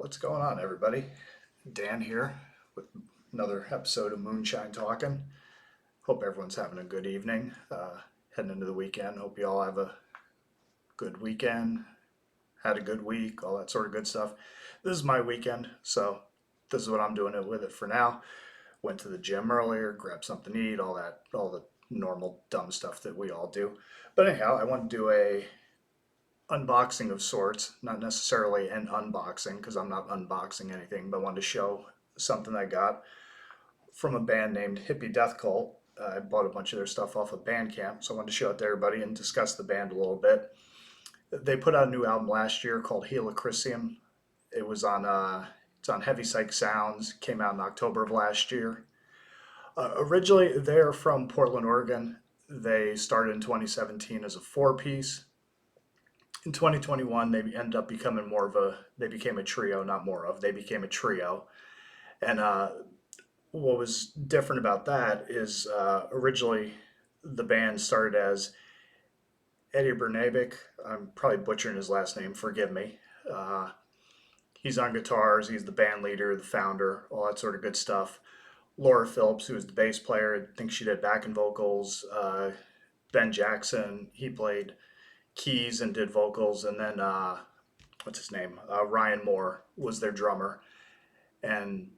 What's going on, everybody? Dan here with another episode of Moonshine Talking. Hope everyone's having a good evening. Heading into the weekend. Hope you all have a good weekend, had a good week, all that sort of good stuff. This is my weekend, so this is what I'm doing with it for now. Went to the gym earlier, grabbed something to eat, all the normal dumb stuff that we all do. But anyhow, I want to do a unboxing of sorts, not necessarily an unboxing because I'm not unboxing anything, but I wanted to show something I got from a band named Hippie Death Cult. I bought a bunch of their stuff off of Bandcamp, so I wanted to show it to everybody and discuss the band a little bit. They put out a new album last year called Helichrisium. It was on it's on Heavy Psych Sounds. Came out in October of last year. Originally, they're from Portland, Oregon. They started in 2017 as a four-piece. In 2021, they ended up becoming they became a trio, not more of, they became a trio. And what was different about that is originally the band started as Eddie Bernabik. I'm probably butchering his last name, forgive me. Uh, he's on guitars, he's the band leader, the founder, all that sort of good stuff. Laura Phillips, who was the bass player, I think she did backing vocals. Ben Jackson, he played keys and did vocals, and then what's his name? Ryan Moore was their drummer. And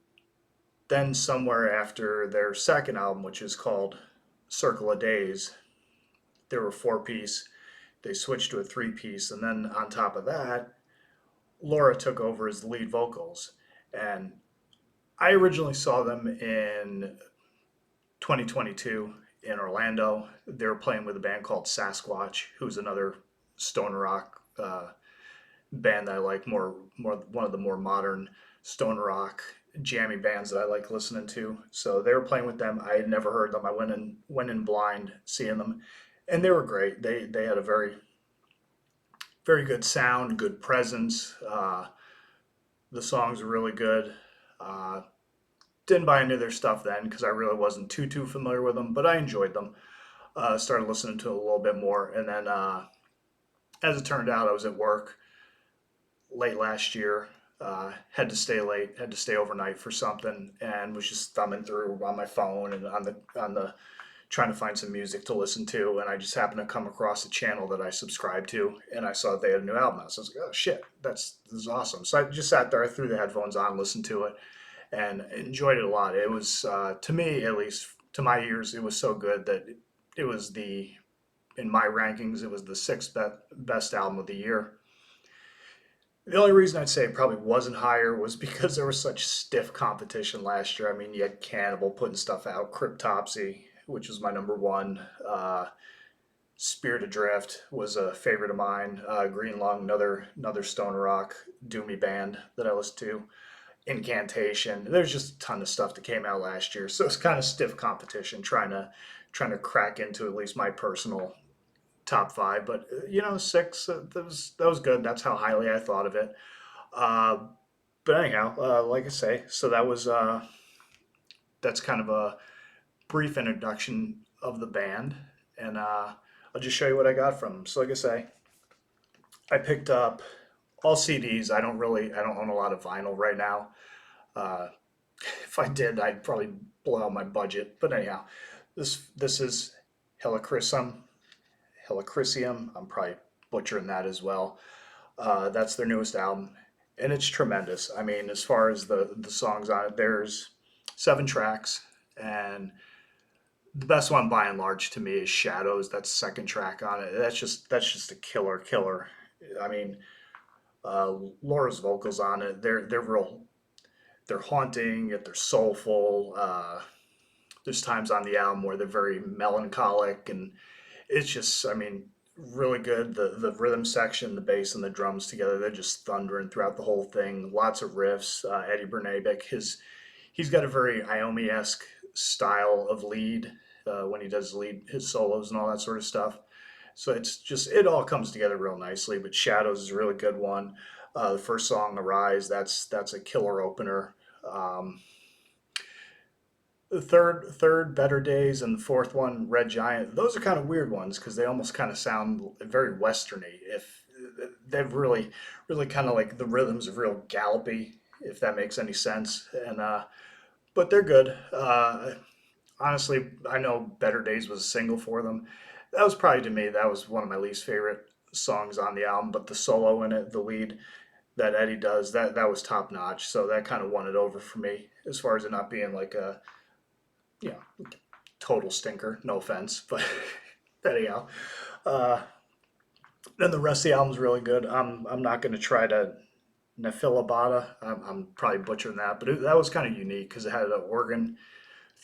then somewhere after their second album, which is called Circle of Days, they were four-piece. They switched to a three-piece, and then on top of that, Laura took over as the lead vocals. And I originally saw them in 2022 in Orlando. They were playing with a band called Sasquatch, who's another stoner rock band that I like more one of the more modern stoner rock jammy bands that I like listening to. So they were playing with them. I had never heard them. I went in blind seeing them, and they were great. They had a very good sound, good presence. The songs were really good. Uh, didn't buy any of their stuff then because I really wasn't too familiar with them, but I enjoyed them. Started listening to it a little bit more, and then as it turned out, I was at work late last year. Had to stay late, had to stay overnight for something, and was just thumbing through on my phone and on the trying to find some music to listen to, and I just happened to come across a channel that I subscribed to, and I saw that they had a new album out. So I was like, oh shit, this is awesome. So I just sat there, I threw the headphones on, listened to it, and enjoyed it a lot. It was to me, at least to my ears, it was so good that it was in my rankings, it was the sixth best album of the year. The only reason I'd say it probably wasn't higher was because there was such stiff competition last year. I mean, you had Cannibal putting stuff out, Cryptopsy, which was my number one. Spirit Adrift was a favorite of mine. Green Lung, another stoner rock doomy band that I listened to. Incantation. There's just a ton of stuff that came out last year, so it's kind of stiff competition trying to crack into at least my personal top five. But six, that was good. That's how highly I thought of it. Uh, but anyhow, like I say, so that's kind of a brief introduction of the band, and I'll just show you what I got from them. So like I say, I picked up all CDs. I don't own a lot of vinyl right now. Uh, if I did, I'd probably blow out my budget. But anyhow, this is Helichrysum. Helichrisium. I'm probably butchering that as well. That's their newest album, and it's tremendous. I mean, as far as the songs on it, there's seven tracks, and the best one by and large to me is Shadows. That's the second track on it. That's just a killer. I mean, Laura's vocals on it, they're haunting, yet they're soulful. There's times on the album where they're very melancholic, and it's just, I mean, really good. The rhythm section, the bass and the drums together, they're just thundering throughout the whole thing. Lots of riffs. Eddie Bernabik, he's got a very Iommi-esque style of lead when he does his solos and all that sort of stuff. So it all comes together real nicely. But Shadows is a really good one. The first song, Arise, that's a killer opener. Um, the third Better Days, and the fourth one, Red Giant, those are kind of weird ones because they almost kind of sound very westerny. If they've really, really kind of like the rhythms are real gallopy, if that makes any sense. And but they're good. Honestly, I know Better Days was a single for them. That was probably to me that was one of my least favorite songs on the album. But the solo in it, the lead that Eddie does, that was top notch. So that kind of won it over for me as far as it not being like a you know total stinker. No offense, but anyhow. Uh, then the rest of the album's really good. I'm not going to try to Nefilabata. I'm probably butchering that, but that was kind of unique because it had an organ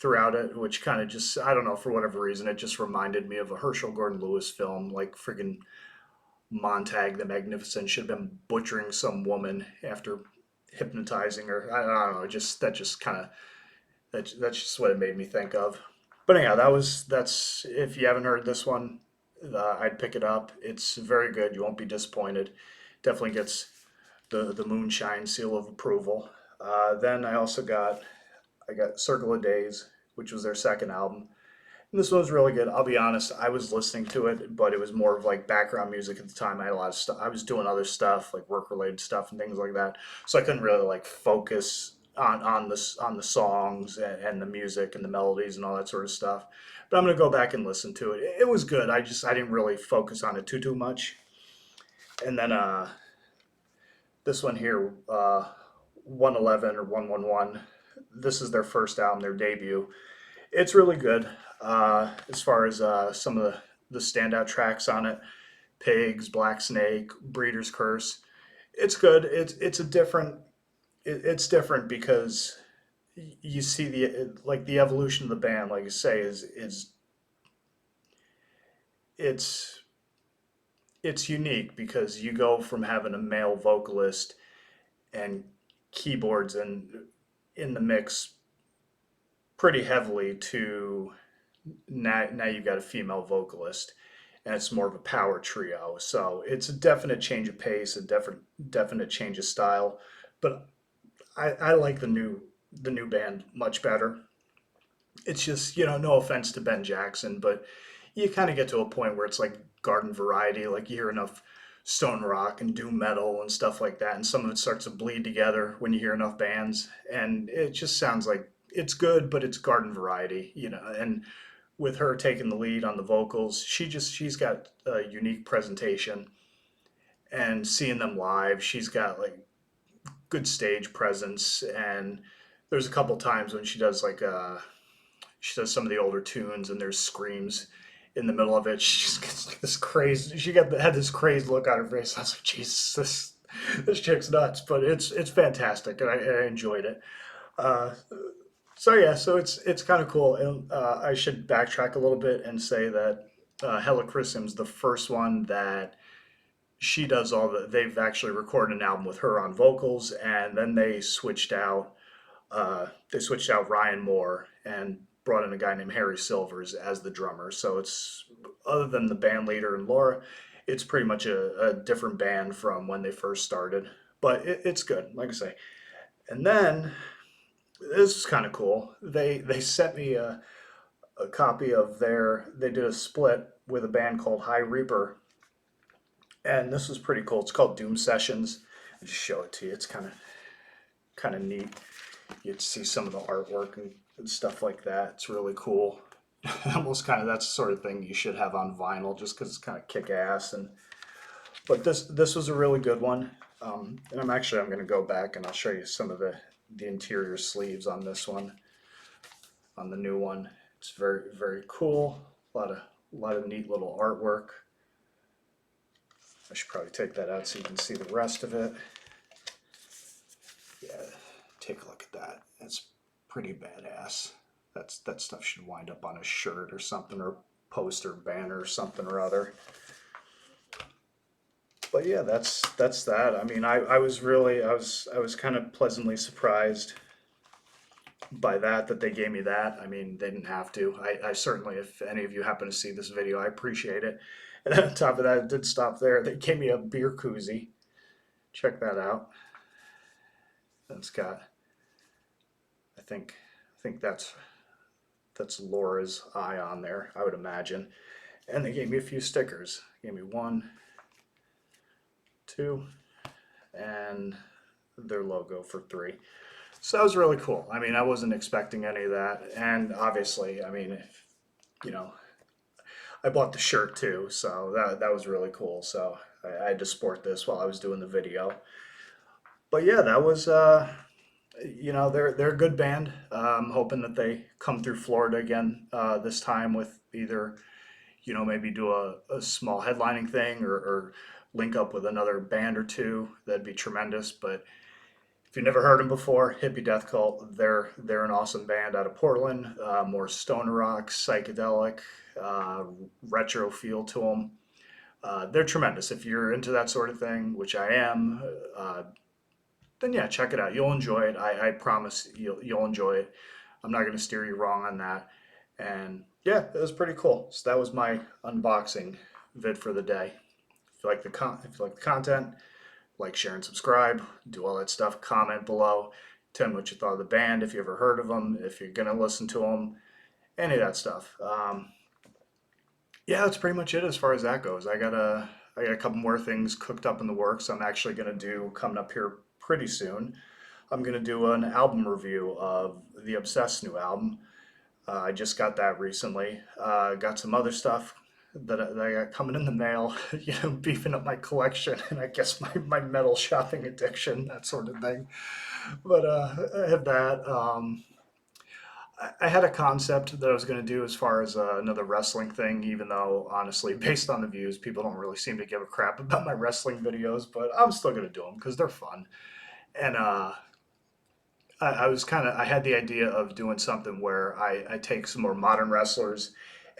throughout it, which kind of just, I don't know, for whatever reason, it just reminded me of a Herschel Gordon Lewis film, like friggin' Montag the Magnificent should have been butchering some woman after hypnotizing her. I don't know, just that just kind of, that's just what it made me think of. But anyhow, that's, if you haven't heard this one, I'd pick it up. It's very good. You won't be disappointed. Definitely gets the moonshine seal of approval. Then I got Circle of Days, which was their second album. And this one was really good. I'll be honest, I was listening to it, but it was more of like background music at the time. I had a lot of stuff. I was doing other stuff, like work related stuff and things like that. So I couldn't really like focus on the songs and the music and the melodies and all that sort of stuff. But I'm gonna go back and listen to it. It was good. I didn't really focus on it too much. And then this one here, 111 or 111. This is their first album, their debut. It's really good as far as some of the standout tracks on it. Pigs, Black Snake, Breeder's Curse. It's good. It's a different. It's different because you see like the evolution of the band. Like you say, is it's it's unique because you go from having a male vocalist and keyboards and in the mix pretty heavily to now you've got a female vocalist and it's more of a power trio. So it's a definite change of pace, a definite change of style. But I like the new band much better. It's just, no offense to Ben Jackson, but you kind of get to a point where it's like garden variety, like you hear enough stone rock and doom metal and stuff like that, and some of it starts to bleed together when you hear enough bands, and it just sounds like it's good, but it's garden variety, and with her taking the lead on the vocals, she's got a unique presentation, and seeing them live, she's got like good stage presence, and there's a couple times when she does some of the older tunes and there's screams in the middle of it. She just gets like this crazy. Had this crazed look on her face. I was like, Jesus, this chick's nuts, but it's fantastic, and I enjoyed it. Uh, so yeah, so it's kind of cool. And I should backtrack a little bit and say that Hella Chrism's the first one that she does all the. They've actually recorded an album with her on vocals, and then they switched out Ryan Moore and brought in a guy named Harry Silvers as the drummer. So it's other than the band leader and Laura, it's pretty much a different band from when they first started. But it's good, like I say. And then this is kind of cool. They sent me a copy of they did a split with a band called High Reaper, and this was pretty cool. It's called Doom Sessions. I'll just show it to you. It's kind of neat. You get to see some of the artwork and stuff like that. It's really cool. Almost kind of that's the sort of thing you should have on vinyl, just because it's kind of kick ass. But this was a really good one. And I'm going to go back and I'll show you some of the interior sleeves on this one, on the new one. It's very very cool. A lot of neat little artwork. I should probably take that out so you can see the rest of it. Yeah, take a look at that. That's pretty badass. That stuff should wind up on a shirt or something, or poster, banner, or something or other. But yeah, that's that. I mean, I was kind of pleasantly surprised by that they gave me that. I mean, they didn't have to. I certainly, if any of you happen to see this video, I appreciate it. And on top of that, it did stop there. They gave me a beer koozie. Check that out. It's got, I think that's Laura's eye on there, I would imagine. And they gave me a few stickers. They gave me 1, 2, and their logo for 3. So that was really cool. I mean, I wasn't expecting any of that. And obviously, I mean, you know, I bought the shirt too, so that was really cool. So I had to sport this while I was doing the video. But yeah, that was they're a good band. I'm hoping that they come through Florida again this time with either maybe do a small headlining thing or link up with another band or two. That'd be tremendous. But if you've never heard them before, Hippie Death Cult, they're an awesome band out of Portland. More stoner rock, psychedelic, uh, retro feel to them. They're tremendous. If you're into that sort of thing, which I am, uh, then yeah, check it out. You'll enjoy it. I promise you'll enjoy it. I'm not going to steer you wrong on that. And yeah, it was pretty cool. So that was my unboxing vid for the day. If you like the content, like, share, and subscribe. Do all that stuff. Comment below. Tell me what you thought of the band. If you ever heard of them. If you're gonna listen to them. Any of that stuff. Yeah, that's pretty much it as far as that goes. I got a couple more things cooked up in the works. I'm actually gonna do coming up here pretty soon. I'm gonna do an album review of the Obsessed new album. I just got that recently. Got some other stuff that I got coming in the mail, beefing up my collection and I guess my metal shopping addiction, that sort of thing. But I have that. I had a concept that I was going to do as far as another wrestling thing, even though honestly, based on the views, people don't really seem to give a crap about my wrestling videos, but I'm still going to do them because they're fun. And I was I had the idea of doing something where I take some more modern wrestlers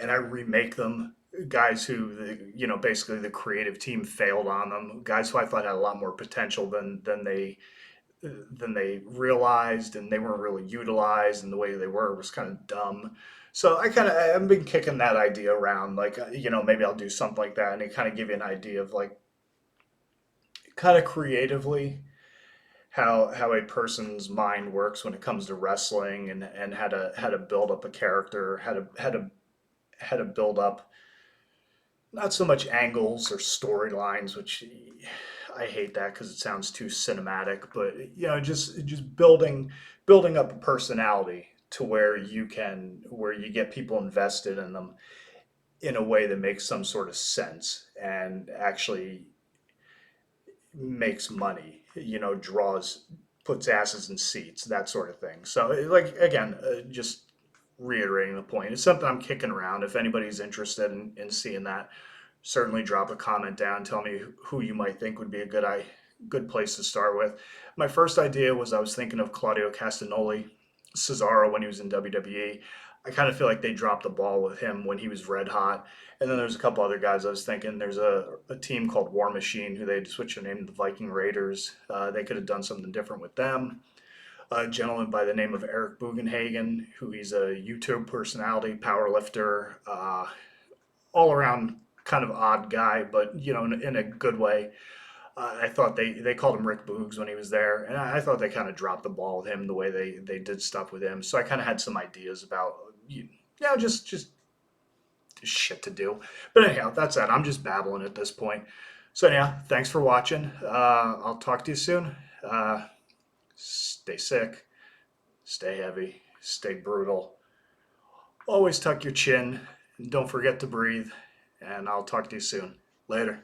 and I remake them. Guys who, basically the creative team failed on them. Guys who I thought had a lot more potential than they realized, and they weren't really utilized, and the way they were was kind of dumb. So I've been kicking that idea around, like maybe I'll do something like that, and it kind of give you an idea of like kind of creatively how a person's mind works when it comes to wrestling and how to build up a character, how to build up not so much angles or storylines, which I hate that because it sounds too cinematic, but just building up a personality to where you get people invested in them in a way that makes some sort of sense and actually makes money, draws, puts asses in seats, that sort of thing. So, like, again, just reiterating the point, it's something I'm kicking around. If anybody's interested in seeing that, certainly drop a comment down. Tell me who you might think would be a good place to start with. My first idea was I was thinking of Claudio Castagnoli, Cesaro when he was in WWE. I kind of feel like they dropped the ball with him when he was red hot. And then there's a couple other guys I was thinking. There's a team called War Machine who they switched their name to the Viking Raiders. They could have done something different with them. A gentleman by the name of Eric Bugenhagen, who he's a YouTube personality, power lifter, all around kind of odd guy, but in a good way. I thought they called him Rick Boogs when he was there, and I thought they kind of dropped the ball with him the way they did stuff with him. So I kind of had some ideas about just shit to do. But anyhow, that's that. I'm just babbling at this point. So anyhow, thanks for watching. I'll talk to you soon. Stay sick, stay heavy, stay brutal. Always tuck your chin, and don't forget to breathe. And I'll talk to you soon. Later.